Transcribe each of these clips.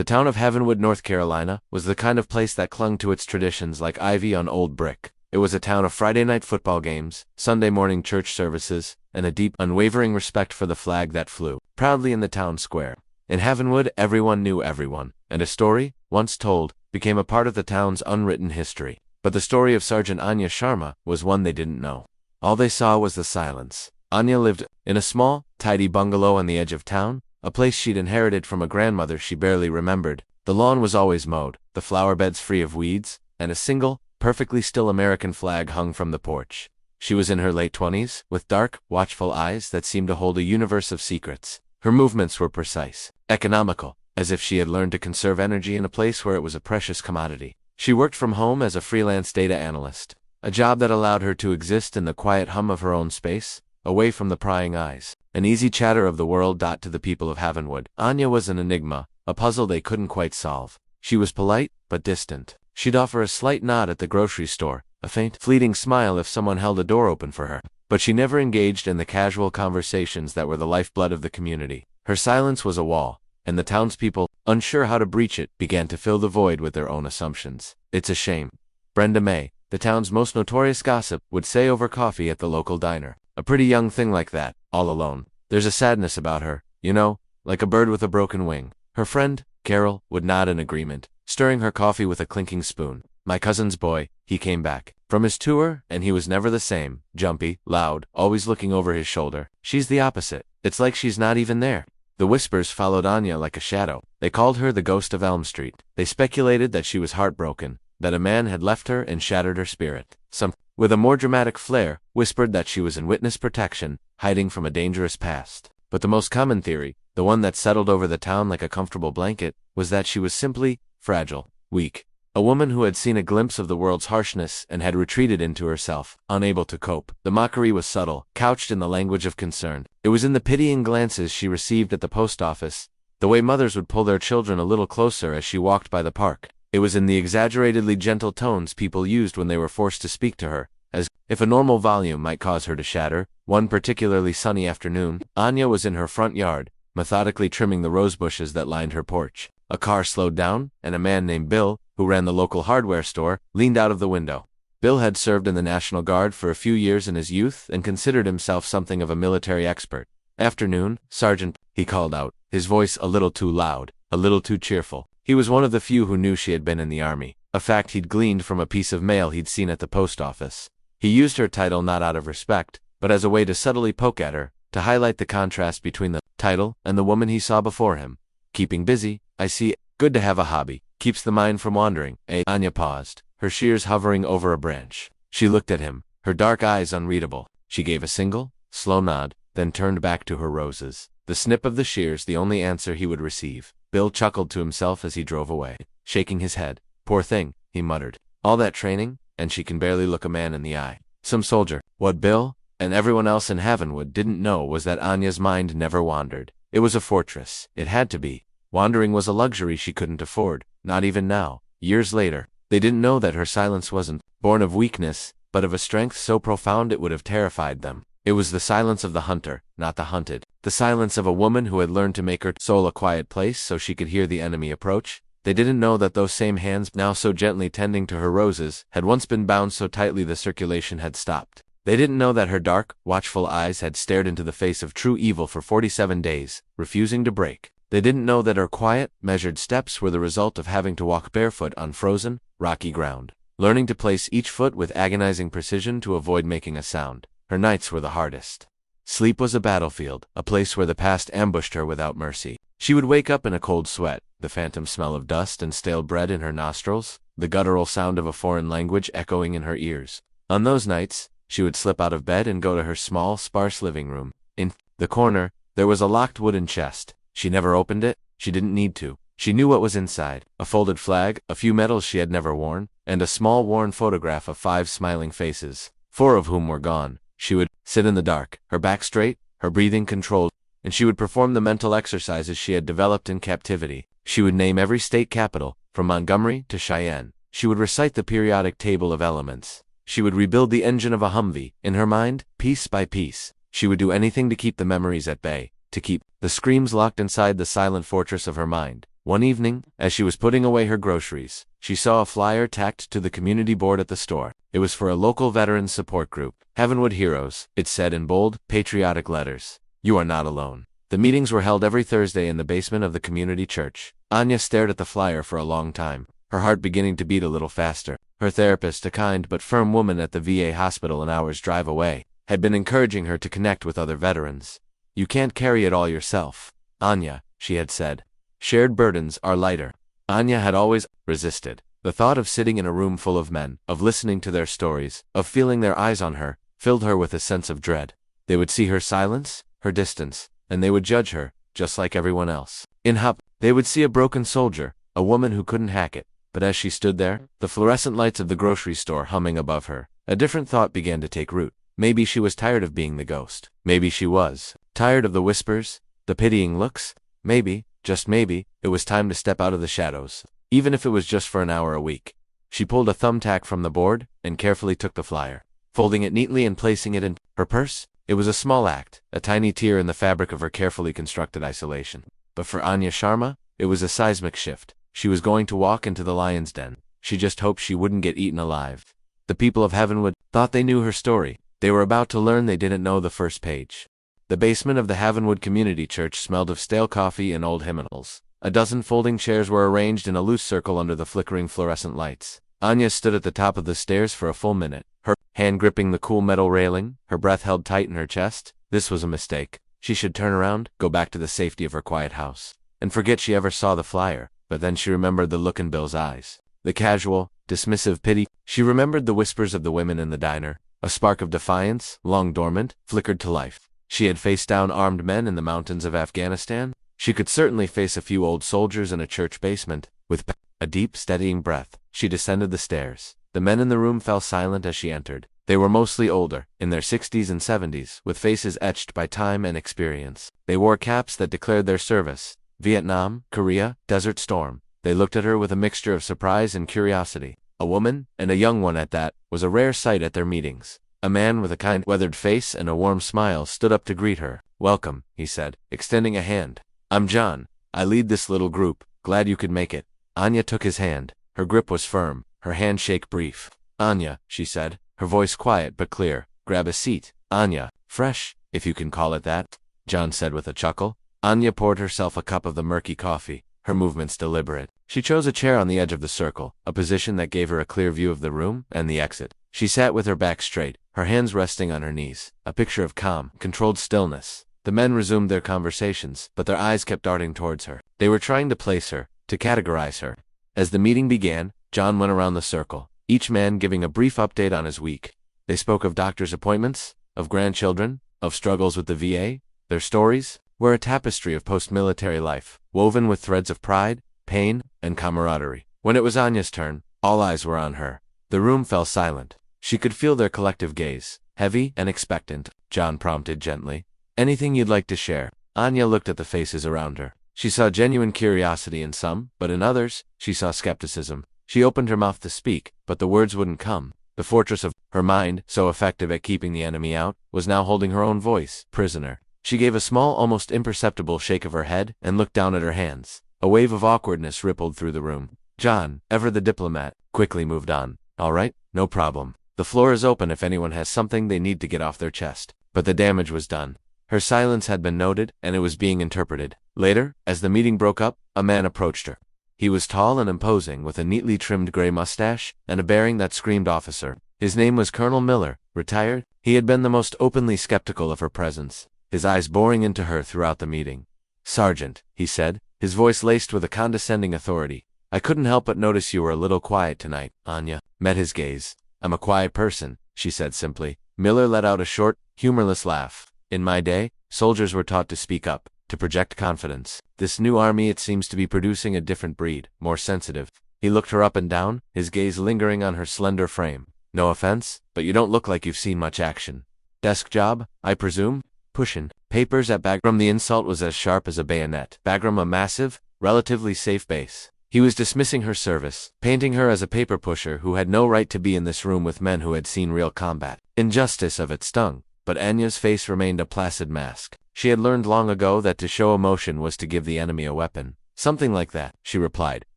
The town of Heavenwood, North Carolina, was the kind of place that clung to its traditions like ivy on old brick. It was a town of Friday night football games, Sunday morning church services, and a deep, unwavering respect for the flag that flew proudly in the town square. In Heavenwood, everyone knew everyone, and a story, once told, became a part of the town's unwritten history. But the story of Sergeant Anya Sharma was one they didn't know. All they saw was the silence. Anya lived in a small, tidy bungalow on the edge of town, a place she'd inherited from a grandmother she barely remembered. The lawn was always mowed, the flower beds free of weeds, and a single, perfectly still American flag hung from the porch. She was in her late 20s, with dark, watchful eyes that seemed to hold a universe of secrets. Her movements were precise, economical, as if she had learned to conserve energy in a place where it was a precious commodity. She worked from home as a freelance data analyst, a job that allowed her to exist in the quiet hum of her own space, away from the prying eyes. An easy chatter of the world. To the people of Heavenwood, Anya was an enigma, a puzzle they couldn't quite solve. She was polite, but distant. She'd offer a slight nod at the grocery store, a faint, fleeting smile if someone held a door open for her. But she never engaged in the casual conversations that were the lifeblood of the community. Her silence was a wall, and the townspeople, unsure how to breach it, began to fill the void with their own assumptions. "It's a shame," Brenda May, the town's most notorious gossip, would say over coffee at the local diner. "A pretty young thing like that, all alone. There's a sadness about her, you know, like a bird with a broken wing." Her friend, Carol, would nod in agreement, stirring her coffee with a clinking spoon. "My cousin's boy, he came back from his tour, and he was never the same. Jumpy, loud, always looking over his shoulder. She's the opposite. It's like she's not even there." The whispers followed Anya like a shadow. They called her the ghost of Elm Street. They speculated that she was heartbroken, that a man had left her and shattered her spirit. Some, with a more dramatic flair, whispered that she was in witness protection, hiding from a dangerous past. But the most common theory, the one that settled over the town like a comfortable blanket, was that she was simply fragile, weak. A woman who had seen a glimpse of the world's harshness and had retreated into herself, unable to cope. The mockery was subtle, couched in the language of concern. It was in the pitying glances she received at the post office, the way mothers would pull their children a little closer as she walked by the park. It was in the exaggeratedly gentle tones people used when they were forced to speak to her, as if a normal volume might cause her to shatter. One particularly sunny afternoon, Anya was in her front yard, methodically trimming the rose bushes that lined her porch. A car slowed down, and a man named Bill, who ran the local hardware store, leaned out of the window. Bill had served in the National Guard for a few years in his youth and considered himself something of a military expert. "Afternoon, Sergeant," he called out, his voice a little too loud, a little too cheerful. He was one of the few who knew she had been in the Army, a fact he'd gleaned from a piece of mail he'd seen at the post office. He used her title not out of respect, but as a way to subtly poke at her, to highlight the contrast between the title and the woman he saw before him. "Keeping busy, I see. Good to have a hobby. Keeps the mind from wandering, eh?" Anya paused, her shears hovering over a branch. She looked at him, her dark eyes unreadable. She gave a single, slow nod, then turned back to her roses. The snip of the shears the only answer he would receive. Bill chuckled to himself as he drove away, shaking his head. "Poor thing," he muttered. "All that training, and she can barely look a man in the eye. Some soldier." What Bill, and everyone else in Heavenwood, didn't know was that Anya's mind never wandered. It was a fortress. It had to be. Wandering was a luxury she couldn't afford, not even now, years later. They didn't know that her silence wasn't born of weakness, but of a strength so profound it would have terrified them. It was the silence of the hunter, not the hunted. The silence of a woman who had learned to make her soul a quiet place so she could hear the enemy approach. They didn't know that those same hands, now so gently tending to her roses, had once been bound so tightly the circulation had stopped. They didn't know that her dark, watchful eyes had stared into the face of true evil for 47 days, refusing to break. They didn't know that her quiet, measured steps were the result of having to walk barefoot on frozen, rocky ground, learning to place each foot with agonizing precision to avoid making a sound. Her nights were the hardest. Sleep was a battlefield, a place where the past ambushed her without mercy. She would wake up in a cold sweat, the phantom smell of dust and stale bread in her nostrils, the guttural sound of a foreign language echoing in her ears. On those nights, she would slip out of bed and go to her small, sparse living room. In the corner, there was a locked wooden chest. She never opened it. She didn't need to. She knew what was inside: a folded flag, a few medals she had never worn, and a small worn photograph of 5 smiling faces, 4 of whom were gone. She would sit in the dark, her back straight, her breathing controlled, and she would perform the mental exercises she had developed in captivity. She would name every state capital, from Montgomery to Cheyenne. She would recite the periodic table of elements. She would rebuild the engine of a Humvee, in her mind, piece by piece. She would do anything to keep the memories at bay, to keep the screams locked inside the silent fortress of her mind. One evening, as she was putting away her groceries, she saw a flyer tacked to the community board at the store. It was for a local veterans support group, Heavenwood Heroes, it said in bold, patriotic letters. You are not alone. The meetings were held every Thursday in the basement of the community church. Anya stared at the flyer for a long time, her heart beginning to beat a little faster. Her therapist, a kind but firm woman at the VA hospital an hour's drive away, had been encouraging her to connect with other veterans. You can't carry it all yourself, Anya, she had said. Shared burdens are lighter. Anya had always resisted. The thought of sitting in a room full of men, of listening to their stories, of feeling their eyes on her, filled her with a sense of dread. They would see her silence, her distance, and they would judge her, just like everyone else. In Hup, they would see a broken soldier, a woman who couldn't hack it. But as she stood there, the fluorescent lights of the grocery store humming above her, a different thought began to take root. Maybe she was tired of being the ghost. Maybe she was tired of the whispers, the pitying looks. Maybe, just maybe, it was time to step out of the shadows, even if it was just for an hour a week. She pulled a thumbtack from the board and carefully took the flyer, folding it neatly and placing it in her purse. It was a small act, a tiny tear in the fabric of her carefully constructed isolation. But for Anya Sharma, it was a seismic shift. She was going to walk into the lion's den. She just hoped she wouldn't get eaten alive. The people of Heavenwood thought they knew her story. They were about to learn they didn't know the first page. The basement of the Heavenwood Community Church smelled of stale coffee and old hymnals. A dozen folding chairs were arranged in a loose circle under the flickering fluorescent lights. Anya stood at the top of the stairs for a full minute, her hand gripping the cool metal railing, her breath held tight in her chest. This was a mistake. She should turn around, go back to the safety of her quiet house, and forget she ever saw the flyer. But then she remembered the look in Bill's eyes. The casual, dismissive pity. She remembered the whispers of the women in the diner. A spark of defiance, long dormant, flickered to life. She had faced down armed men in the mountains of Afghanistan. She could certainly face a few old soldiers in a church basement. With a deep, steadying breath, she descended the stairs. The men in the room fell silent as she entered. They were mostly older, in their 60s and 70s, with faces etched by time and experience. They wore caps that declared their service. Vietnam, Korea, Desert Storm. They looked at her with a mixture of surprise and curiosity. A woman, and a young one at that, was a rare sight at their meetings. A man with a kind, weathered face and a warm smile stood up to greet her. Welcome, he said, extending a hand. I'm John. I lead this little group. Glad you could make it. Anya took his hand. Her grip was firm, her handshake brief. Anya, she said, her voice quiet but clear. Grab a seat. Anya, fresh, if you can call it that, John said with a chuckle. Anya poured herself a cup of the murky coffee, her movements deliberate. She chose a chair on the edge of the circle, a position that gave her a clear view of the room and the exit. She sat with her back straight, her hands resting on her knees, a picture of calm, controlled stillness. The men resumed their conversations, but their eyes kept darting towards her. They were trying to place her, to categorize her. As the meeting began, John went around the circle, each man giving a brief update on his week. They spoke of doctor's appointments, of grandchildren, of struggles with the VA. Their stories were a tapestry of post-military life, woven with threads of pride, pain, and camaraderie. When it was Anya's turn, all eyes were on her. The room fell silent. She could feel their collective gaze, heavy and expectant. John prompted gently. Anything you'd like to share? Anya looked at the faces around her. She saw genuine curiosity in some, but in others, she saw skepticism. She opened her mouth to speak, but the words wouldn't come. The fortress of her mind, so effective at keeping the enemy out, was now holding her own voice, prisoner. She gave a small, almost imperceptible shake of her head and looked down at her hands. A wave of awkwardness rippled through the room. John, ever the diplomat, quickly moved on. All right, no problem. The floor is open if anyone has something they need to get off their chest. But the damage was done. Her silence had been noted, and it was being interpreted. Later, as the meeting broke up, a man approached her. He was tall and imposing, with a neatly trimmed gray mustache and a bearing that screamed officer. His name was Colonel Miller, retired. He had been the most openly skeptical of her presence, his eyes boring into her throughout the meeting. Sergeant, he said, his voice laced with a condescending authority. I couldn't help but notice you were a little quiet tonight. Anya met his gaze. I'm a quiet person, she said simply. Miller let out a short, humorless laugh. In my day, soldiers were taught to speak up, to project confidence. This new army, it seems to be producing a different breed, more sensitive. He looked her up and down, his gaze lingering on her slender frame. No offense, but you don't look like you've seen much action. Desk job, I presume? Pushin' papers at Bagram. The insult was as sharp as a bayonet. Bagram, a massive, relatively safe base. He was dismissing her service, painting her as a paper pusher who had no right to be in this room with men who had seen real combat. Injustice of it stung, but Anya's face remained a placid mask. She had learned long ago that to show emotion was to give the enemy a weapon. Something like that, she replied,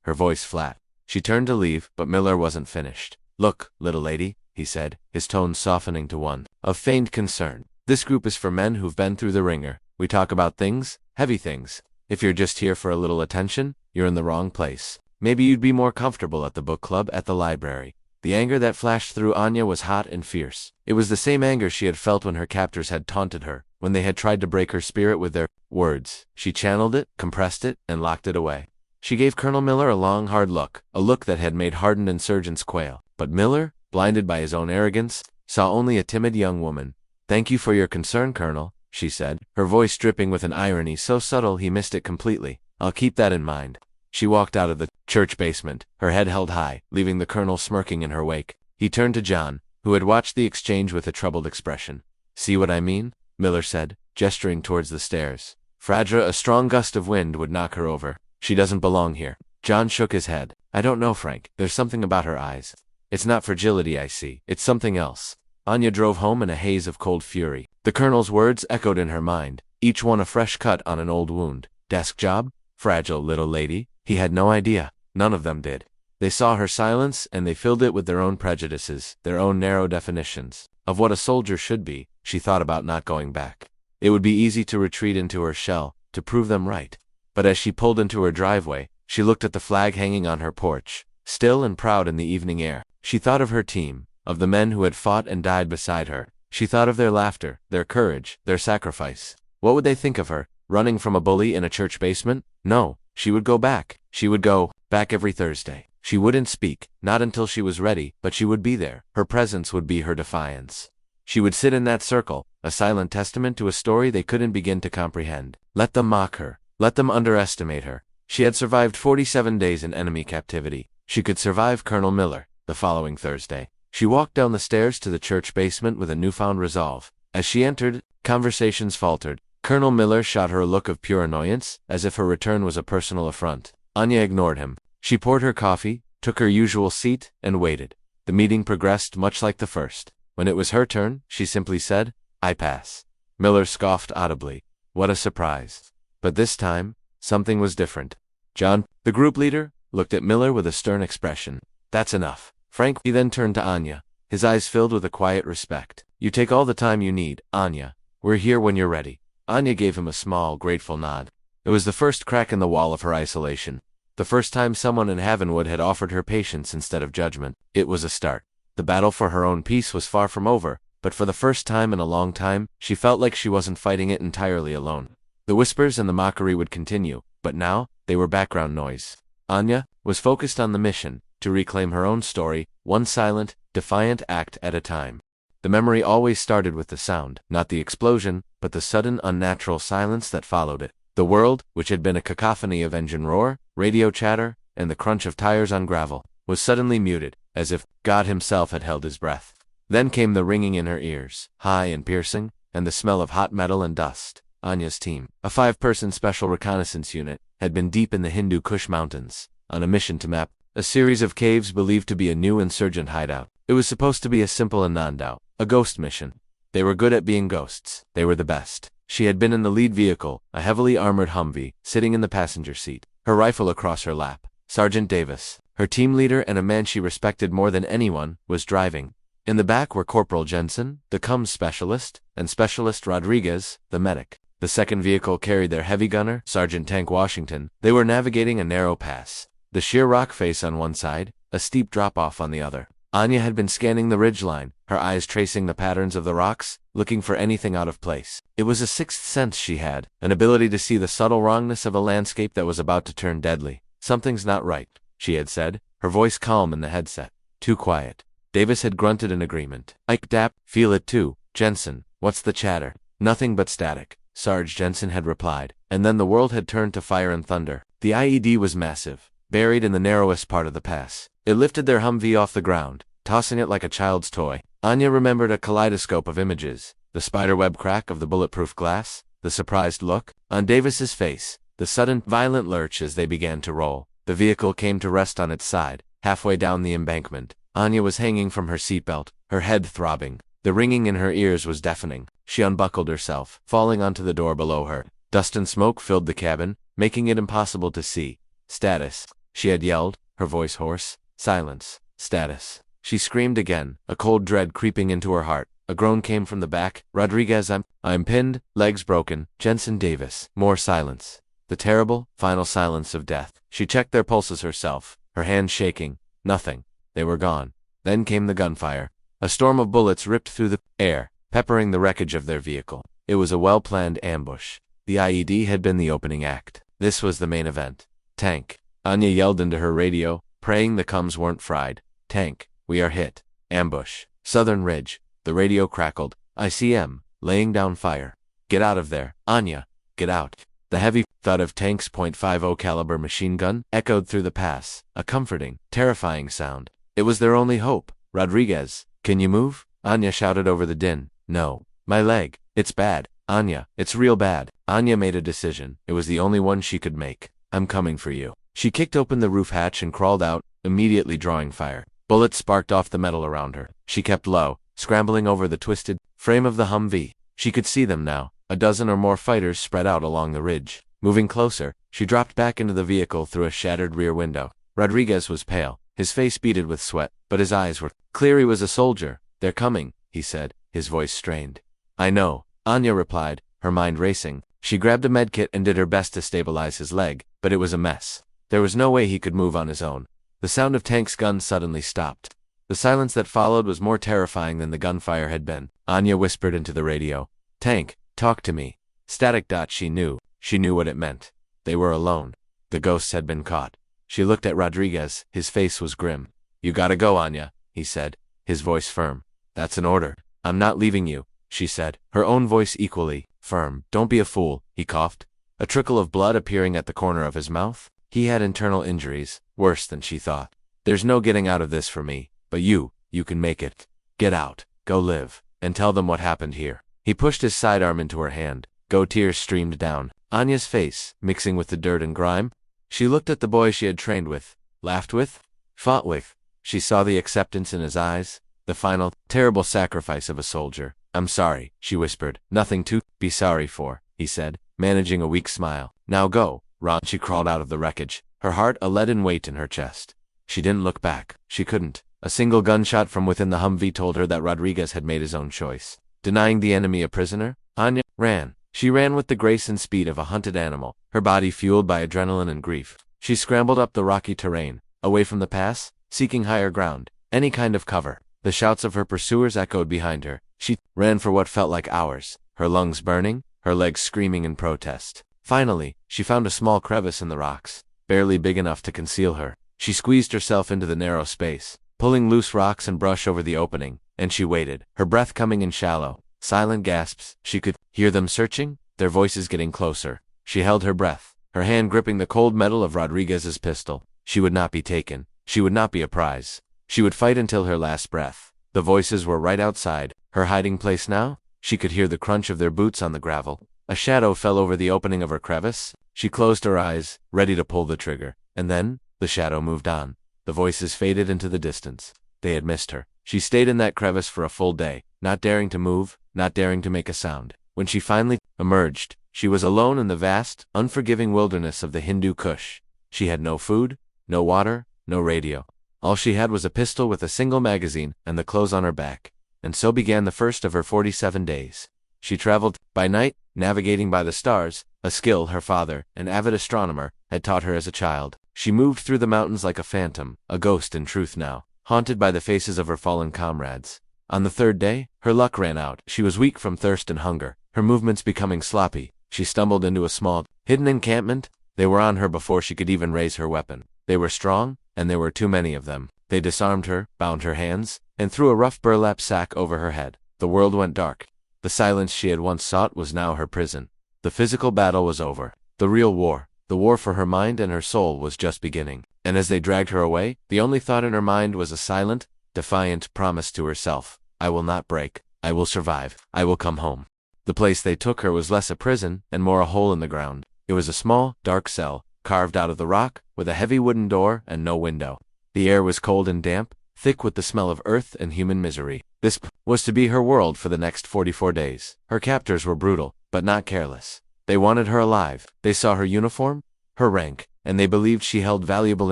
her voice flat. She turned to leave, but Miller wasn't finished. Look, little lady, he said, his tone softening to one of feigned concern. This group is for men who've been through the ringer. We talk about things, heavy things. If you're just here for a little attention, you're in the wrong place. Maybe you'd be more comfortable at the book club at the library. The anger that flashed through Anya was hot and fierce. It was the same anger she had felt when her captors had taunted her, when they had tried to break her spirit with their words. She channeled it, compressed it, and locked it away. She gave Colonel Miller a long, hard look, a look that had made hardened insurgents quail. But Miller, blinded by his own arrogance, saw only a timid young woman. Thank you for your concern, Colonel, she said, her voice dripping with an irony so subtle he missed it completely. I'll keep that in mind. She walked out of the church basement, her head held high, leaving the colonel smirking in her wake. He turned to John, who had watched the exchange with a troubled expression. See what I mean? Miller said, gesturing towards the stairs. Fragile, a strong gust of wind would knock her over. She doesn't belong here. John shook his head. I don't know, Frank. There's something about her eyes. It's not fragility I see. It's something else. Anya drove home in a haze of cold fury. The colonel's words echoed in her mind, each one a fresh cut on an old wound. Desk job? Fragile little lady? He had no idea. None of them did. They saw her silence, and they filled it with their own prejudices, their own narrow definitions of what a soldier should be. She thought about not going back. It would be easy to retreat into her shell, to prove them right. But as she pulled into her driveway, she looked at the flag hanging on her porch, still and proud in the evening air. She thought of her team, of the men who had fought and died beside her. She thought of their laughter, their courage, their sacrifice. What would they think of her, running from a bully in a church basement? No, she would go back. She would go back every Thursday. She wouldn't speak, not until she was ready, but she would be there. Her presence would be her defiance. She would sit in that circle, a silent testament to a story they couldn't begin to comprehend. Let them mock her. Let them underestimate her. She had survived 47 days in enemy captivity. She could survive Colonel Miller. The following Thursday, she walked down the stairs to the church basement with a newfound resolve. As she entered, conversations faltered. Colonel Miller shot her a look of pure annoyance, as if her return was a personal affront. Anya ignored him. She poured her coffee, took her usual seat, and waited. The meeting progressed much like the first. When it was her turn, she simply said, I pass. Miller scoffed audibly. What a surprise. But this time, something was different. John, the group leader, looked at Miller with a stern expression. That's enough. Frank, he then turned to Anya, his eyes filled with a quiet respect. You take all the time you need, Anya. We're here when you're ready. Anya gave him a small, grateful nod. It was the first crack in the wall of her isolation. The first time someone in Havenwood had offered her patience instead of judgment. It was a start. The battle for her own peace was far from over, but for the first time in a long time, she felt like she wasn't fighting it entirely alone. The whispers and the mockery would continue, but now, they were background noise. Anya was focused on the mission, to reclaim her own story, one silent, defiant act at a time. The memory always started with the sound, not the explosion, but the sudden, unnatural silence that followed it. The world, which had been a cacophony of engine roar, radio chatter, and the crunch of tires on gravel, was suddenly muted, as if God himself had held his breath. Then came the ringing in her ears, high and piercing, and the smell of hot metal and dust. Anya's team, a 5-person special reconnaissance unit, had been deep in the Hindu Kush Mountains, on a mission to map a series of caves believed to be a new insurgent hideout. It was supposed to be a simple Anandao, a ghost mission. They were good at being ghosts. They were the best. She had been in the lead vehicle, a heavily armored Humvee, sitting in the passenger seat, her rifle across her lap. Sergeant Davis, her team leader and a man she respected more than anyone, was driving. In the back were Corporal Jensen, the comms specialist, and Specialist Rodriguez, the medic. The second vehicle carried their heavy gunner, Sergeant Tank Washington. They were navigating a narrow pass. The sheer rock face on one side, a steep drop-off on the other. Anya had been scanning the ridgeline, her eyes tracing the patterns of the rocks, looking for anything out of place. It was a sixth sense she had, an ability to see the subtle wrongness of a landscape that was about to turn deadly. Something's not right, she had said, her voice calm in the headset. Too quiet. Davis had grunted in agreement. Ike Dap, feel it too. Jensen, what's the chatter? Nothing but static, Sarge Jensen had replied, and then the world had turned to fire and thunder. The IED was massive, buried in the narrowest part of the pass. It lifted their Humvee off the ground, tossing it like a child's toy. Anya remembered a kaleidoscope of images, the spiderweb crack of the bulletproof glass, the surprised look on Davis's face, the sudden, violent lurch as they began to roll. The vehicle came to rest on its side, halfway down the embankment. Anya was hanging from her seatbelt, her head throbbing. The ringing in her ears was deafening. She unbuckled herself, falling onto the door below her. Dust and smoke filled the cabin, making it impossible to see. Status, she had yelled, her voice hoarse. Silence. Status. She screamed again, a cold dread creeping into her heart. A groan came from the back. Rodriguez, I'm pinned, legs broken. Jensen Davis. More silence. The terrible, final silence of death. She checked their pulses herself, her hands shaking. Nothing. They were gone. Then came the gunfire. A storm of bullets ripped through the air, peppering the wreckage of their vehicle. It was a well-planned ambush. The IED had been the opening act. This was the main event. Tank. Anya yelled into her radio, praying the comms weren't fried. Tank. We are hit. Ambush. Southern Ridge. The radio crackled. ICM. Laying down fire. Get out of there. Anya. Get out. The heavy thud of Tank's .50 caliber machine gun echoed through the pass, a comforting, terrifying sound. It was their only hope. Rodriguez, can you move? Anya shouted over the din. No. My leg. It's bad. Anya, it's real bad. Anya made a decision. It was the only one she could make. I'm coming for you. She kicked open the roof hatch and crawled out, immediately drawing fire. Bullets sparked off the metal around her. She kept low, scrambling over the twisted frame of the Humvee. She could see them now, a dozen or more fighters spread out along the ridge. Moving closer, she dropped back into the vehicle through a shattered rear window. Rodriguez was pale, his face beaded with sweat, but his eyes were clear. He was a soldier. They're coming, he said, his voice strained. I know, Anya replied, her mind racing. She grabbed a medkit and did her best to stabilize his leg, but it was a mess. There was no way he could move on his own. The sound of Tank's gun suddenly stopped. The silence that followed was more terrifying than the gunfire had been. Anya whispered into the radio. Tank, talk to me. Static. She knew. She knew what it meant. They were alone. The ghosts had been caught. She looked at Rodriguez. His face was grim. You gotta go, Anya, he said, his voice firm. That's an order. I'm not leaving you, she said, her own voice equally firm. Don't be a fool, he coughed, a trickle of blood appearing at the corner of his mouth. He had internal injuries, worse than she thought. There's no getting out of this for me, but you can make it. Get out, go live, and tell them what happened here. He pushed his sidearm into her hand. Tears streamed down Anya's face, mixing with the dirt and grime. She looked at the boy she had trained with, laughed with, fought with. She saw the acceptance in his eyes, the final, terrible sacrifice of a soldier. I'm sorry, she whispered. Nothing to be sorry for, he said, managing a weak smile. Now go, Ron. She crawled out of the wreckage, her heart a leaden weight in her chest. She didn't look back. She couldn't. A single gunshot from within the Humvee told her that Rodriguez had made his own choice. Denying the enemy a prisoner, Anya ran. She ran with the grace and speed of a hunted animal, her body fueled by adrenaline and grief. She scrambled up the rocky terrain, away from the pass, seeking higher ground, any kind of cover. The shouts of her pursuers echoed behind her. She ran for what felt like hours, her lungs burning, her legs screaming in protest. Finally, she found a small crevice in the rocks, barely big enough to conceal her. She squeezed herself into the narrow space, pulling loose rocks and brush over the opening, and she waited, her breath coming in shallow, silent gasps. She could hear them searching, their voices getting closer. She held her breath, her hand gripping the cold metal of Rodriguez's pistol. She would not be taken. She would not be a prize. She would fight until her last breath. The voices were right outside, her hiding place now. She could hear the crunch of their boots on the gravel. A shadow fell over the opening of her crevice. She closed her eyes, ready to pull the trigger. And then, the shadow moved on. The voices faded into the distance. They had missed her. She stayed in that crevice for a full day, not daring to move, not daring to make a sound. When she finally emerged, she was alone in the vast, unforgiving wilderness of the Hindu Kush. She had no food, no water, no radio. All she had was a pistol with a single magazine and the clothes on her back. And so began the first of her 47 days. She traveled by night, navigating by the stars, a skill her father, an avid astronomer, had taught her as a child. She moved through the mountains like a phantom, a ghost in truth now, haunted by the faces of her fallen comrades. On the third day, her luck ran out. She was weak from thirst and hunger, her movements becoming sloppy. She stumbled into a small, hidden encampment. They were on her before she could even raise her weapon. They were strong, and there were too many of them. They disarmed her, bound her hands, and threw a rough burlap sack over her head. The world went dark. The silence she had once sought was now her prison. The physical battle was over. The real war, the war for her mind and her soul, was just beginning. And as they dragged her away, the only thought in her mind was a silent, defiant promise to herself. I will not break. I will survive. I will come home. The place they took her was less a prison and more a hole in the ground. It was a small, dark cell, carved out of the rock, with a heavy wooden door and no window. The air was cold and damp, thick with the smell of earth and human misery. This was to be her world for the next 44 days. Her captors were brutal, but not careless. They wanted her alive. They saw her uniform, her rank, and they believed she held valuable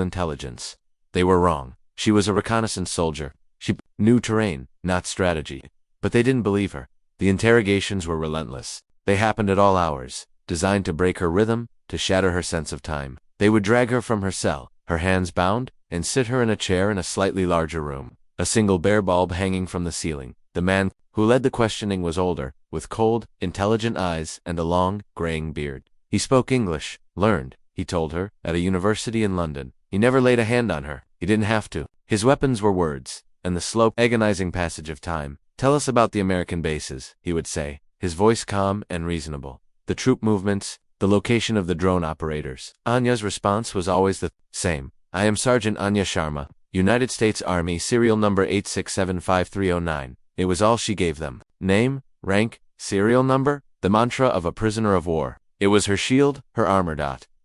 intelligence. They were wrong. She was a reconnaissance soldier. She knew terrain, not strategy. But they didn't believe her. The interrogations were relentless. They happened at all hours, designed to break her rhythm, to shatter her sense of time. They would drag her from her cell, her hands bound, and sit her in a chair in a slightly larger room. A single bare bulb hanging from the ceiling. The man who led the questioning was older, with cold, intelligent eyes and a long, graying beard. He spoke English, learned, he told her, at a university in London. He never laid a hand on her. He didn't have to. His weapons were words, and the slow, agonizing passage of time. "Tell us about the American bases," he would say, his voice calm and reasonable. "The troop movements, the location of the drone operators." Anya's response was always the same. "I am Sergeant Anya Sharma, United States Army, serial number 8675309. It was all she gave them. Name, rank, serial number, the mantra of a prisoner of war. It was her shield, her armor.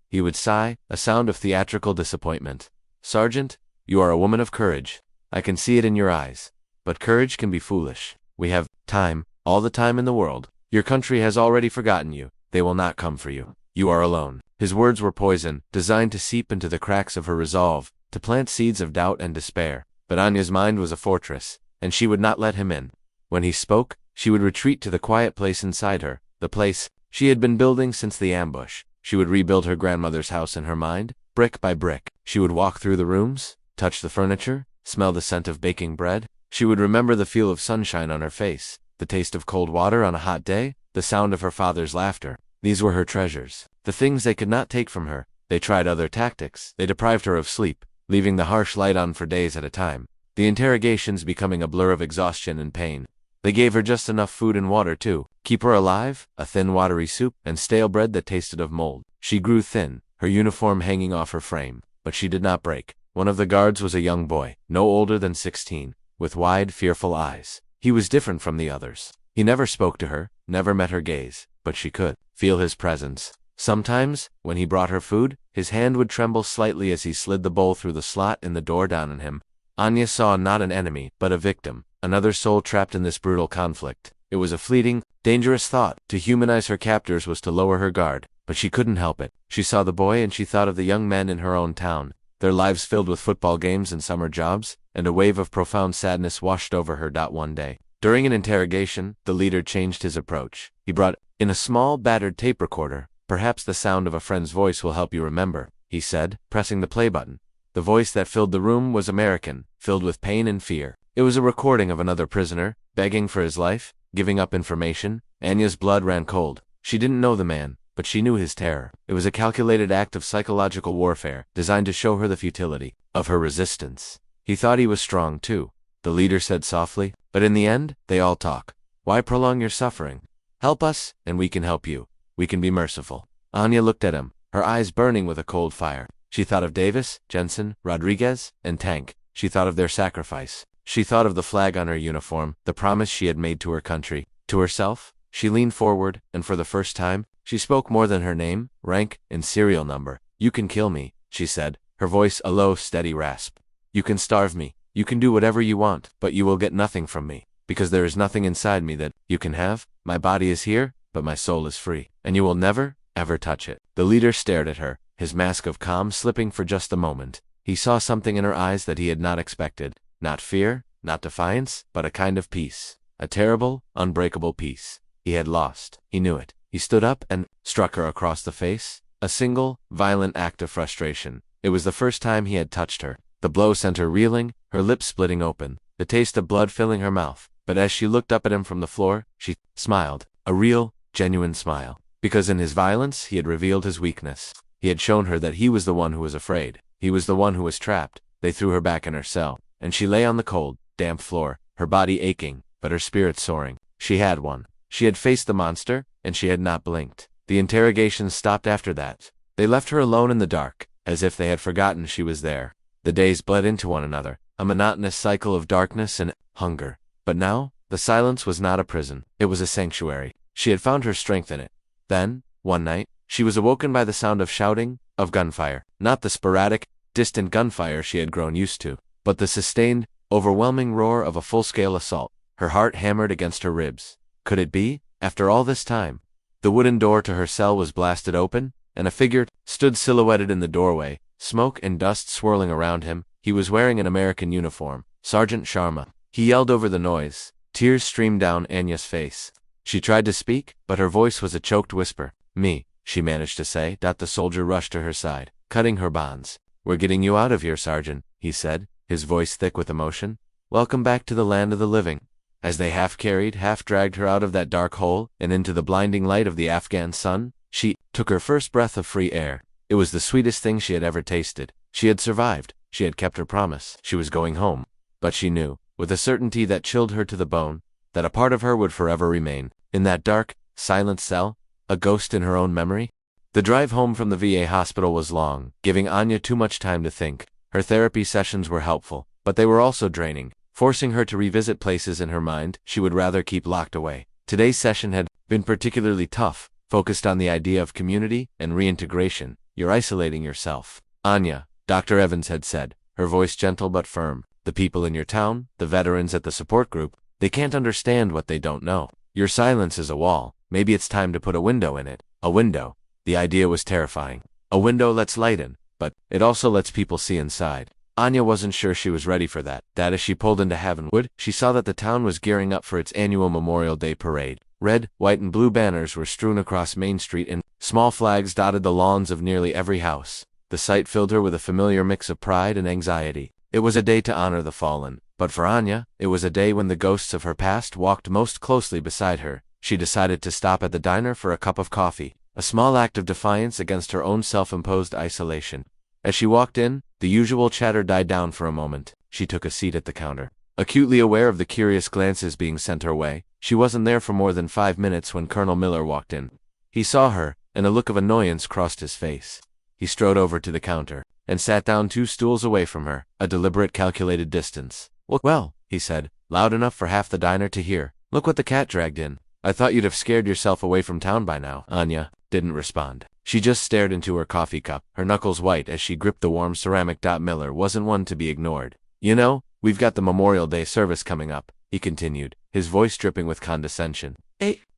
He would sigh, a sound of theatrical disappointment. "Sergeant, you are a woman of courage. I can see it in your eyes. But courage can be foolish. We have time, all the time in the world. Your country has already forgotten you. They will not come for you. You are alone." His words were poison, designed to seep into the cracks of her resolve, to plant seeds of doubt and despair. But Anya's mind was a fortress, and she would not let him in. When he spoke, she would retreat to the quiet place inside her, the place she had been building since the ambush. She would rebuild her grandmother's house in her mind, brick by brick. She would walk through the rooms, touch the furniture, smell the scent of baking bread. She would remember the feel of sunshine on her face, the taste of cold water on a hot day, the sound of her father's laughter. These were her treasures, the things they could not take from her. They tried other tactics. They deprived her of sleep, leaving the harsh light on for days at a time, the interrogations becoming a blur of exhaustion and pain. They gave her just enough food and water to keep her alive, a thin watery soup, and stale bread that tasted of mold. She grew thin, her uniform hanging off her frame, but she did not break. One of the guards was a young boy, no older than 16, with wide, fearful eyes. He was different from the others. He never spoke to her, never met her gaze, but she could feel his presence. Sometimes, when he brought her food, his hand would tremble slightly as he slid the bowl through the slot in the door down on him. Anya saw not an enemy, but a victim, another soul trapped in this brutal conflict. It was a fleeting, dangerous thought. To humanize her captors was to lower her guard, but she couldn't help it. She saw the boy and she thought of the young men in her own town, their lives filled with football games and summer jobs, and a wave of profound sadness washed over her. One day, during an interrogation, the leader changed his approach. He brought in a small, battered tape recorder. "Perhaps the sound of a friend's voice will help you remember," he said, pressing the play button. The voice that filled the room was American, filled with pain and fear. It was a recording of another prisoner, begging for his life, giving up information. Anya's blood ran cold. She didn't know the man, but she knew his terror. It was a calculated act of psychological warfare, designed to show her the futility of her resistance. He thought he was strong too, the leader said softly, but in the end, they all talk. Why prolong your suffering? Help us, and we can help you. We can be merciful. Anya looked at him, her eyes burning with a cold fire. She thought of Davis, Jensen, Rodriguez, and Tank. She thought of their sacrifice. She thought of the flag on her uniform, the promise she had made to her country. To herself, she leaned forward, and for the first time, she spoke more than her name, rank, and serial number. "You can kill me," she said, her voice a low, steady rasp. "You can starve me. You can do whatever you want, but you will get nothing from me, because there is nothing inside me that you can have. My body is here, but my soul is free, and you will never, ever touch it." The leader stared at her, his mask of calm slipping for just a moment. He saw something in her eyes that he had not expected. Not fear, not defiance, but a kind of peace. A terrible, unbreakable peace. He had lost. He knew it. He stood up and struck her across the face. A single, violent act of frustration. It was the first time he had touched her. The blow sent her reeling, her lips splitting open, the taste of blood filling her mouth. But as she looked up at him from the floor, she smiled. A real, genuine smile. Because in his violence, he had revealed his weakness. He had shown her that he was the one who was afraid. He was the one who was trapped. They threw her back in her cell, and she lay on the cold, damp floor, her body aching, but her spirit soaring. She had won. She had faced the monster, and she had not blinked. The interrogations stopped after that. They left her alone in the dark, as if they had forgotten she was there. The days bled into one another, a monotonous cycle of darkness and hunger. But now, the silence was not a prison. It was a sanctuary. She had found her strength in it. Then, one night, she was awoken by the sound of shouting, of gunfire. Not the sporadic, distant gunfire she had grown used to, but the sustained, overwhelming roar of a full-scale assault. Her heart hammered against her ribs. Could it be? After all this time? The wooden door to her cell was blasted open, and a figure stood silhouetted in the doorway, smoke and dust swirling around him. He was wearing an American uniform, Sergeant Sharma. He yelled over the noise. Tears streamed down Anya's face. She tried to speak, but her voice was a choked whisper. "Me," she managed to say. The soldier rushed to her side, cutting her bonds. "We're getting you out of here, Sergeant," he said, his voice thick with emotion. "Welcome back to the land of the living." As they half-carried, half-dragged her out of that dark hole and into the blinding light of the Afghan sun, she took her first breath of free air. It was the sweetest thing she had ever tasted. She had survived. She had kept her promise. She was going home. But she knew, with a certainty that chilled her to the bone, that a part of her would forever remain in that dark, silent cell, a ghost in her own memory. The drive home from the VA hospital was long, giving Anya too much time to think. Her therapy sessions were helpful, but they were also draining, forcing her to revisit places in her mind she would rather keep locked away. Today's session had been particularly tough, focused on the idea of community and reintegration. "You're isolating yourself, Anya," Dr. Evans had said, her voice gentle but firm. "The people in your town, the veterans at the support group, they can't understand what they don't know. Your silence is a wall. Maybe it's time to put a window in it." A window. The idea was terrifying. A window lets light in, but it also lets people see inside. Anya wasn't sure she was ready for that. As she pulled into Havenwood, she saw that the town was gearing up for its annual Memorial Day parade. Red, white, and blue banners were strewn across Main Street and small flags dotted the lawns of nearly every house. The sight filled her with a familiar mix of pride and anxiety. It was a day to honor the fallen, but for Anya, it was a day when the ghosts of her past walked most closely beside her. She decided to stop at the diner for a cup of coffee, a small act of defiance against her own self-imposed isolation. As she walked in, the usual chatter died down for a moment. She took a seat at the counter. Acutely aware of the curious glances being sent her way, she wasn't there for more than 5 minutes when Colonel Miller walked in. He saw her, and a look of annoyance crossed his face. He strode over to the counter and sat down 2 stools away from her, a deliberate calculated distance. Well, he said, loud enough for half the diner to hear. "Look what the cat dragged in. I thought you'd have scared yourself away from town by now." Anya didn't respond. She just stared into her coffee cup, her knuckles white as she gripped the warm ceramic. Miller wasn't one to be ignored. "You know, we've got the Memorial Day service coming up," he continued, his voice dripping with condescension.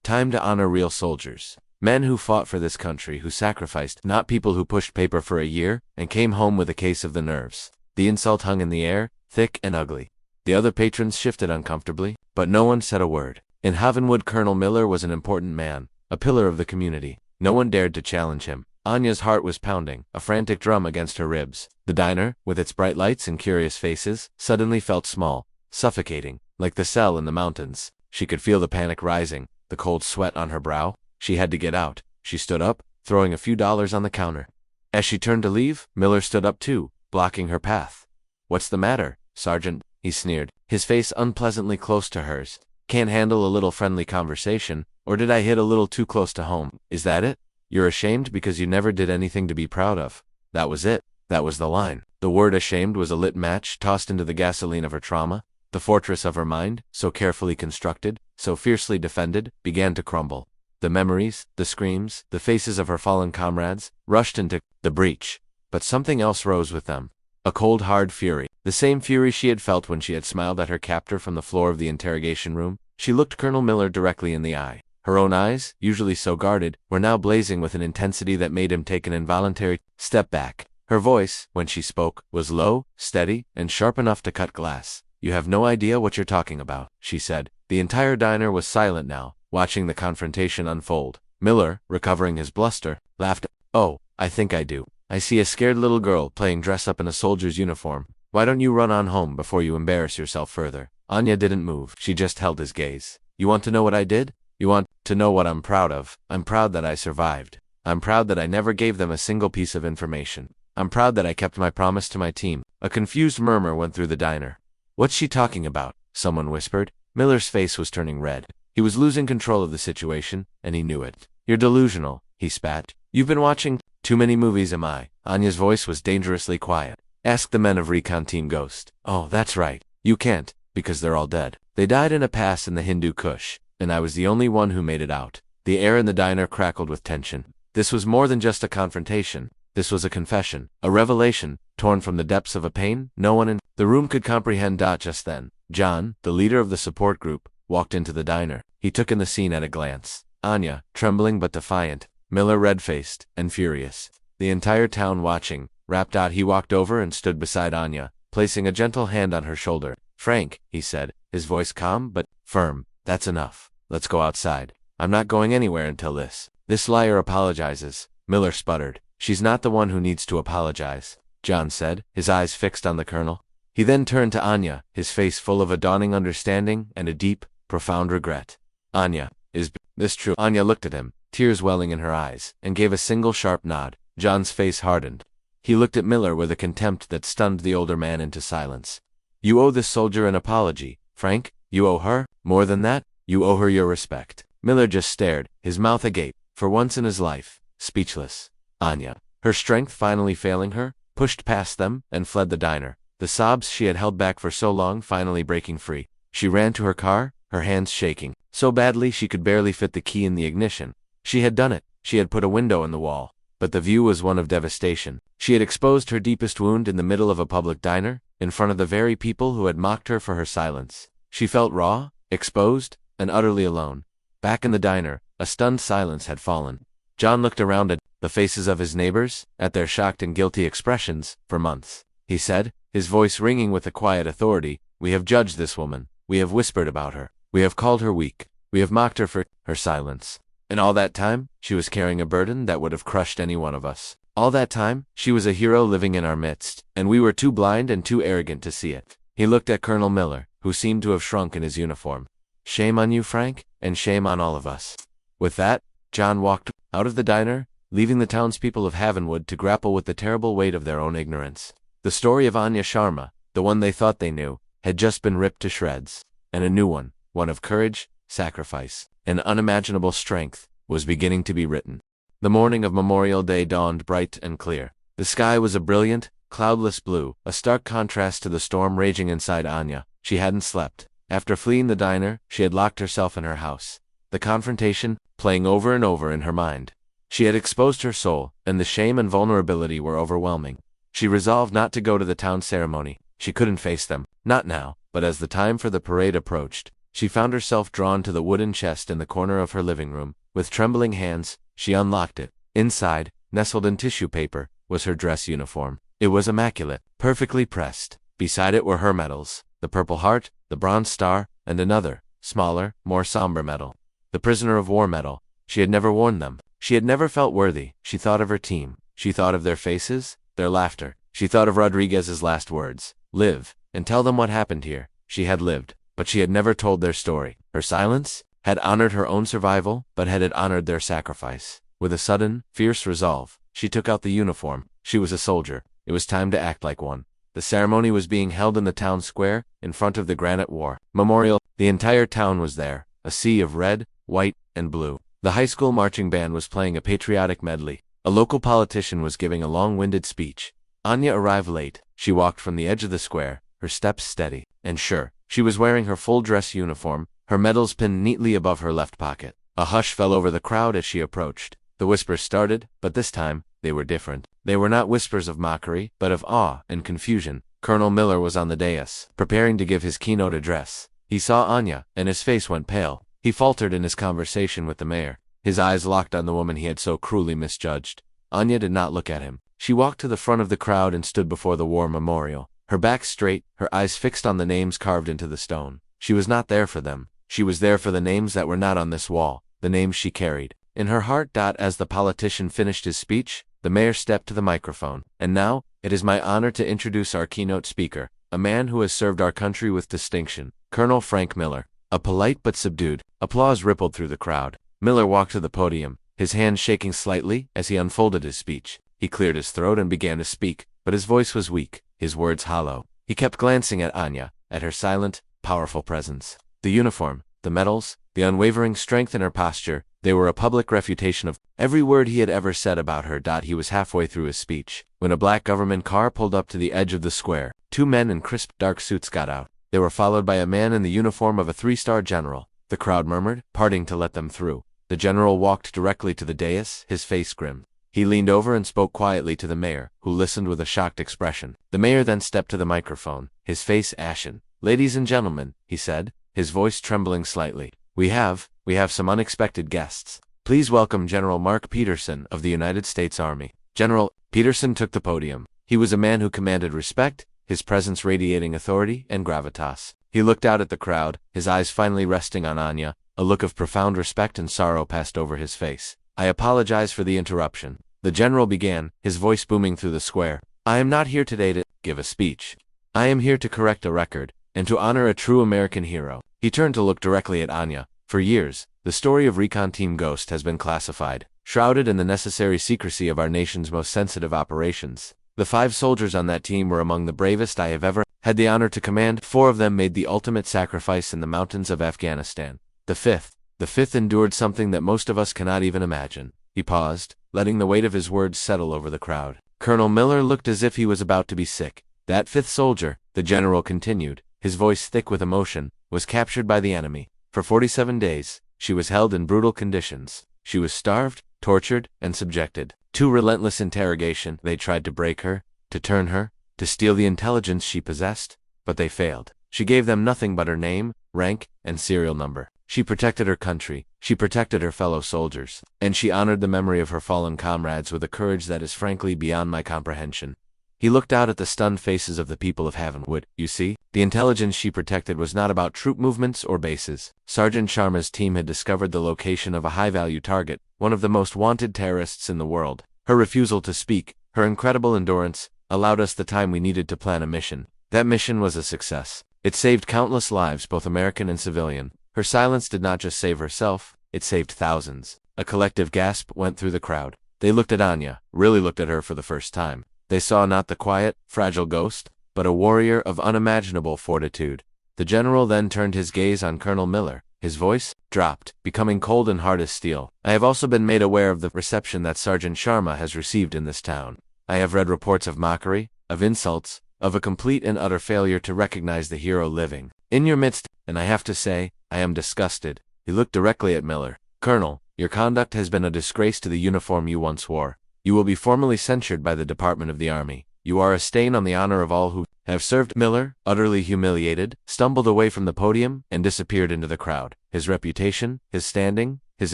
Time to honor real soldiers. Men who fought for this country, who sacrificed, not people who pushed paper for a year and came home with a case of the nerves." The insult hung in the air, thick and ugly. The other patrons shifted uncomfortably, but no one said a word. In Havenwood, Colonel Miller was an important man, a pillar of the community. No one dared to challenge him. Anya's heart was pounding, a frantic drum against her ribs. The diner, with its bright lights and curious faces, suddenly felt small, suffocating, like the cell in the mountains. She could feel the panic rising, the cold sweat on her brow. She had to get out. She stood up, throwing a few dollars on the counter. As she turned to leave, Miller stood up too, blocking her path. "What's the matter, Sergeant?" he sneered, his face unpleasantly close to hers. "Can't handle a little friendly conversation, or did I hit a little too close to home? Is that it? You're ashamed because you never did anything to be proud of." That was it. That was the line. The word ashamed was a lit match tossed into the gasoline of her trauma. The fortress of her mind, so carefully constructed, so fiercely defended, began to crumble. The memories, the screams, the faces of her fallen comrades, rushed into the breach. But something else rose with them. A cold, hard fury. The same fury she had felt when she had smiled at her captor from the floor of the interrogation room. She looked Colonel Miller directly in the eye. Her own eyes, usually so guarded, were now blazing with an intensity that made him take an involuntary step back. Her voice, when she spoke, was low, steady, and sharp enough to cut glass. "You have no idea what you're talking about," she said. The entire diner was silent now, watching the confrontation unfold. Miller, recovering his bluster, laughed. "Oh, I think I do. I see a scared little girl playing dress-up in a soldier's uniform. Why don't you run on home before you embarrass yourself further?" Anya didn't move. She just held his gaze. "You want to know what I did? You want to know what I'm proud of? I'm proud that I survived. I'm proud that I never gave them a single piece of information. I'm proud that I kept my promise to my team." A confused murmur went through the diner. "What's she talking about?" someone whispered. Miller's face was turning red. He was losing control of the situation, and he knew it. "You're delusional," he spat. "You've been watching too many movies, am I?" Anya's voice was dangerously quiet. "Ask the men of Recon Team Ghost." "Oh, that's right. You can't, because they're all dead. They died in a pass in the Hindu Kush, and I was the only one who made it out." The air in the diner crackled with tension. This was more than just a confrontation. This was a confession, a revelation, torn from the depths of a pain no one in the room could comprehend. Just then, John, the leader of the support group, walked into the diner. He took in the scene at a glance. Anya, trembling but defiant, Miller red-faced and furious. The entire town watching, rapt out. He walked over and stood beside Anya, placing a gentle hand on her shoulder. "Frank," he said, his voice calm but firm, "that's enough. Let's go outside. I'm not going anywhere until this liar apologizes." Miller sputtered. "She's not the one who needs to apologize," John said, his eyes fixed on the colonel. He then turned to Anya, his face full of a dawning understanding and a deep, profound regret. "Anya, is this true?" Anya looked at him, tears welling in her eyes, and gave a single sharp nod. John's face hardened. He looked at Miller with a contempt that stunned the older man into silence. "You owe this soldier an apology, Frank. You owe her, more than that, you owe her your respect." Miller just stared, his mouth agape, for once in his life, speechless. Anya, her strength finally failing her, pushed past them and fled the diner, the sobs she had held back for so long finally breaking free. She ran to her car, her hands shaking, so badly she could barely fit the key in the ignition. She had done it, she had put a window in the wall, but the view was one of devastation. She had exposed her deepest wound in the middle of a public diner, in front of the very people who had mocked her for her silence. She felt raw, exposed, and utterly alone. Back in the diner, a stunned silence had fallen. John looked around at the faces of his neighbors, at their shocked and guilty expressions. "For months," he said, his voice ringing with a quiet authority, "we have judged this woman. We have whispered about her. We have called her weak. We have mocked her for her silence. And all that time, she was carrying a burden that would have crushed any one of us. All that time, she was a hero living in our midst, and we were too blind and too arrogant to see it." He looked at Colonel Miller, who seemed to have shrunk in his uniform. "Shame on you, Frank, and shame on all of us." With that, John walked out of the diner, leaving the townspeople of Havenwood to grapple with the terrible weight of their own ignorance. The story of Anya Sharma, the one they thought they knew, had just been ripped to shreds, and a new one of courage, sacrifice, and unimaginable strength, was beginning to be written. The morning of Memorial Day dawned bright and clear. The sky was a brilliant, cloudless blue, a stark contrast to the storm raging inside Anya. She hadn't slept. After fleeing the diner, she had locked herself in her house, the confrontation playing over and over in her mind. She had exposed her soul, and the shame and vulnerability were overwhelming. She resolved not to go to the town ceremony. She couldn't face them, not now, but as the time for the parade approached, she found herself drawn to the wooden chest in the corner of her living room. With trembling hands, she unlocked it. Inside, nestled in tissue paper, was her dress uniform. It was immaculate, perfectly pressed. Beside it were her medals, the Purple Heart, the Bronze Star, and another, smaller, more somber medal, the Prisoner of War medal. She had never worn them. She had never felt worthy. She thought of her team. She thought of their faces, their laughter. She thought of Rodriguez's last words, "Live, and tell them what happened here." She had lived, but she had never told their story. Her silence had honored her own survival, but had it honored their sacrifice? With a sudden, fierce resolve, she took out the uniform. She was a soldier. It was time to act like one. The ceremony was being held in the town square, in front of the Granite War Memorial. The entire town was there, a sea of red, white, and blue. The high school marching band was playing a patriotic medley. A local politician was giving a long-winded speech. Anya arrived late. She walked from the edge of the square, her steps steady and sure. She was wearing her full dress uniform, her medals pinned neatly above her left pocket. A hush fell over the crowd as she approached. The whispers started, but this time, they were different. They were not whispers of mockery, but of awe and confusion. Colonel Miller was on the dais, preparing to give his keynote address. He saw Anya, and his face went pale. He faltered in his conversation with the mayor, his eyes locked on the woman he had so cruelly misjudged. Anya did not look at him. She walked to the front of the crowd and stood before the war memorial, her back straight, her eyes fixed on the names carved into the stone. She was not there for them. She was there for the names that were not on this wall, the names she carried in her heart. As the politician finished his speech, the mayor stepped to the microphone. "And now, it is my honor to introduce our keynote speaker, a man who has served our country with distinction, Colonel Frank Miller." A polite but subdued applause rippled through the crowd. Miller walked to the podium, his hands shaking slightly as he unfolded his speech. He cleared his throat and began to speak, but his voice was weak, his words hollow. He kept glancing at Anya, at her silent, powerful presence. The uniform, the medals, the unwavering strength in her posture, they were a public refutation of every word he had ever said about her. He was halfway through his speech when a black government car pulled up to the edge of the square. Two men in crisp, dark suits got out. They were followed by a man in the uniform of a three-star general. The crowd murmured, parting to let them through. The general walked directly to the dais, his face grim. He leaned over and spoke quietly to the mayor, who listened with a shocked expression. The mayor then stepped to the microphone, his face ashen. "Ladies and gentlemen," he said, his voice trembling slightly, we have some unexpected guests. Please welcome General Mark Peterson of the United States Army. General Peterson took the podium. He was a man who commanded respect, his presence radiating authority and gravitas. He looked out at the crowd, his eyes finally resting on Anya. A look of profound respect and sorrow passed over his face. I apologize for the interruption. The general began, his voice booming through the square. I am not here today to give a speech. I am here to correct a record, and to honor a true American hero. He turned to look directly at Anya. For years, the story of Recon Team Ghost has been classified, shrouded in the necessary secrecy of our nation's most sensitive operations. The 5 soldiers on that team were among the bravest I have ever had the honor to command. 4 of them made the ultimate sacrifice in the mountains of Afghanistan. The fifth endured something that most of us cannot even imagine. He paused, letting the weight of his words settle over the crowd. Colonel Miller looked as if he was about to be sick. That 5th soldier, the general continued, his voice thick with emotion, was captured by the enemy. For 47 days, she was held in brutal conditions. She was starved, tortured, and subjected to relentless interrogation. They tried to break her, to turn her, to steal the intelligence she possessed, but they failed. She gave them nothing but her name, rank, and serial number. She protected her country, she protected her fellow soldiers, and she honored the memory of her fallen comrades with a courage that is frankly beyond my comprehension. He looked out at the stunned faces of the people of Havenwood. You see, the intelligence she protected was not about troop movements or bases. Sergeant Sharma's team had discovered the location of a high-value target, one of the most wanted terrorists in the world. Her refusal to speak, her incredible endurance, allowed us the time we needed to plan a mission. That mission was a success. It saved countless lives, both American and civilian. Her silence did not just save herself, it saved thousands. A collective gasp went through the crowd. They looked at Anya, really looked at her for the first time. They saw not the quiet, fragile ghost, but a warrior of unimaginable fortitude. The general then turned his gaze on Colonel Miller. His voice dropped, becoming cold and hard as steel. I have also been made aware of the reception that Sergeant Sharma has received in this town. I have read reports of mockery, of insults, of a complete and utter failure to recognize the hero living in your midst, and I have to say, I am disgusted. He looked directly at Miller. Colonel, your conduct has been a disgrace to the uniform you once wore. You will be formally censured by the Department of the Army. You are a stain on the honor of all who have served. Miller, utterly humiliated, stumbled away from the podium and disappeared into the crowd. His reputation, his standing, his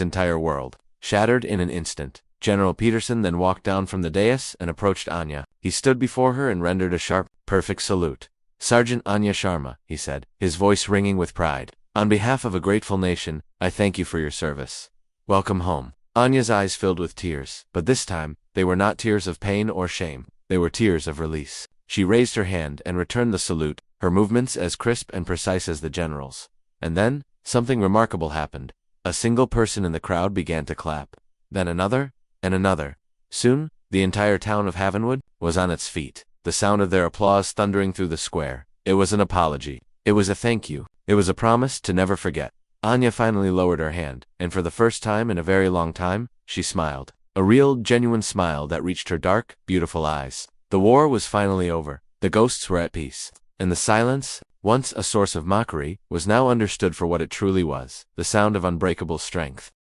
entire world, shattered in an instant. General Peterson then walked down from the dais and approached Anya. He stood before her and rendered a sharp, perfect salute. Sergeant Anya Sharma, he said, his voice ringing with pride. On behalf of a grateful nation, I thank you for your service. Welcome home. Anya's eyes filled with tears, but this time, they were not tears of pain or shame. They were tears of release. She raised her hand and returned the salute, her movements as crisp and precise as the general's. And then, something remarkable happened. A single person in the crowd began to clap. Then another, and another. Soon, the entire town of Havenwood was on its feet, the sound of their applause thundering through the square. It was an apology. It was a thank you. It was a promise to never forget. Anya finally lowered her hand, and for the first time in a very long time, she smiled. A real, genuine smile that reached her dark, beautiful eyes. The war was finally over. The ghosts were at peace. And the silence, once a source of mockery, was now understood for what it truly was, the sound of unbreakable strength.